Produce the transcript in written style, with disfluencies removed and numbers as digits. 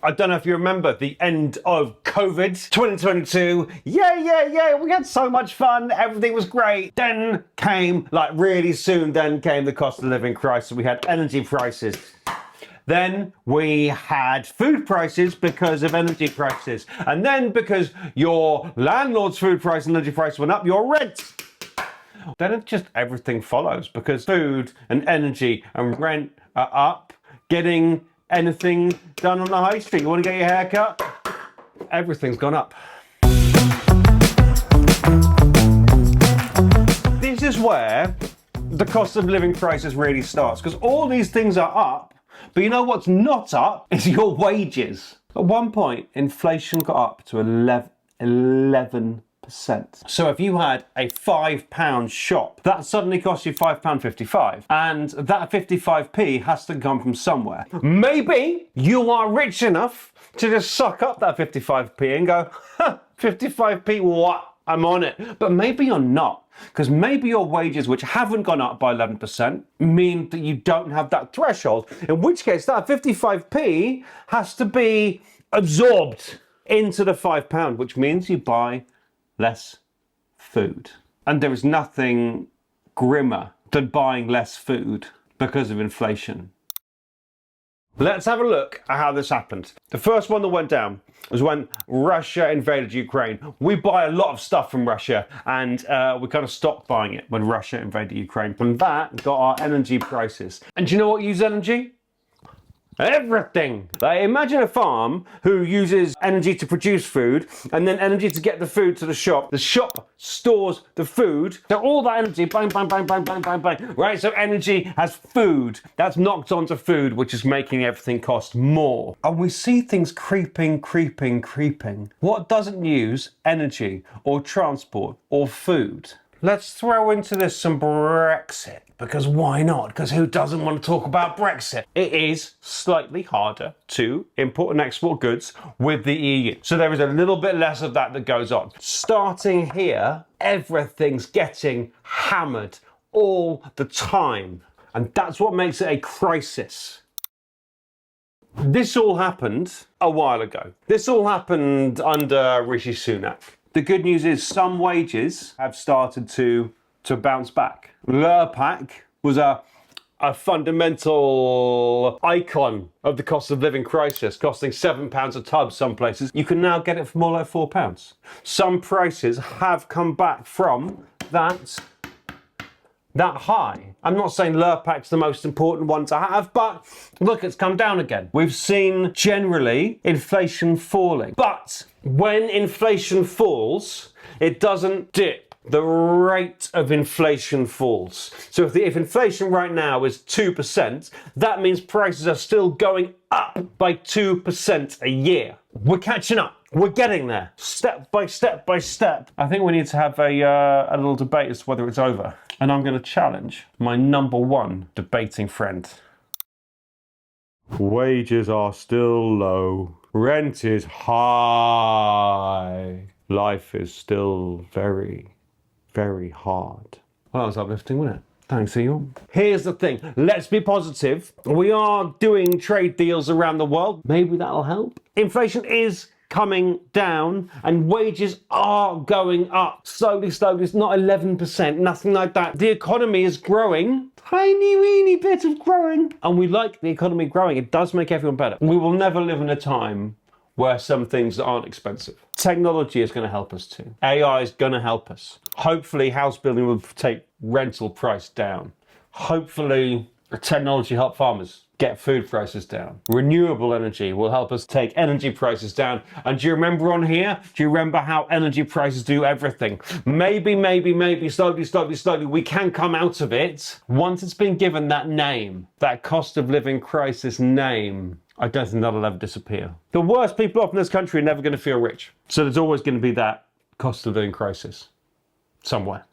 I don't know if you remember the end of COVID 2022. Yeah. We had so much fun. Everything was great. Then came, like really soon, then came the cost of living crisis. We had energy prices. Then we had food prices because of energy prices. And then because your landlord's food price and energy price went up, your rent. Then it just everything follows because food and energy and rent are up. Getting anything done on the high street, you want to get your hair cut? Everything's gone up. This is where the cost of living crisis really starts, because all these things are up, but you know what's not up is your wages. At one point, inflation got up to 11%. So if you had a £5 shop, that suddenly costs you £5.55, and that 55p has to come from somewhere. Maybe you are rich enough to just suck up that 55p and go, 55p, what? I'm on it. But maybe you're not, because maybe your wages, which haven't gone up by 11%, mean that you don't have that threshold, in which case that 55p has to be absorbed into the £5, which means you buy less food. And there is nothing grimmer than buying less food because of inflation. Let's have a look at how this happened. The first one that went down was when Russia invaded Ukraine. We buy a lot of stuff from Russia, and we kind of stopped buying it when Russia invaded Ukraine. And that got our energy prices. And do you know what uses energy? Everything. Like, imagine a farm who uses energy to produce food and then energy to get the food to the shop. The shop stores the food. So all that energy, bang, bang, bang, bang, bang, bang, bang. Right, so energy has food. That's knocked onto food, which is making everything cost more. And we see things creeping. What doesn't use energy or transport or food? Let's throw into this some Brexit, because why not? Because who doesn't want to talk about Brexit? It is slightly harder to import and export goods with the EU. So there is a little bit less of that goes on. Starting here, everything's getting hammered all the time. And that's what makes it a crisis. This all happened a while ago. This all happened under Rishi Sunak. The good news is some wages have started to bounce back. Lurpak was a fundamental icon of the cost of living crisis, costing £7 a tub some places. You can now get it for more like £4. Some prices have come back from that high. I'm not saying Lurpak's the most important one to have, but look, it's come down again. We've seen generally inflation falling, but when inflation falls, it doesn't dip. The rate of inflation falls. So if inflation right now is 2%, that means prices are still going up by 2% a year. We're catching up. We're getting there, step by step by step. I think we need to have a little debate as to whether it's over. And I'm going to challenge my number one debating friend. Wages are still low. Rent is high. Life is still very, very hard. Well, that was uplifting, wasn't it? Thanks, Ian. Here's the thing. Let's be positive. We are doing trade deals around the world. Maybe that'll help. Inflation is coming down and wages are going up slowly. It's not 11%, nothing like that. The economy is growing, tiny weeny bit of growing, and we like the economy growing. It does make everyone better. We will never live in a time where some things aren't expensive. Technology is going to help us too. AI is going to help us. Hopefully house building will take rental price down. Hopefully technology help farmers get food prices down. Renewable energy will help us take energy prices down. And do you remember on here? Do you remember how energy prices do everything? Maybe, slowly, we can come out of it once it's been given that name, that cost of living crisis name. I don't think that'll ever disappear. The worst people off in this country are never going to feel rich. So there's always going to be that cost of living crisis somewhere.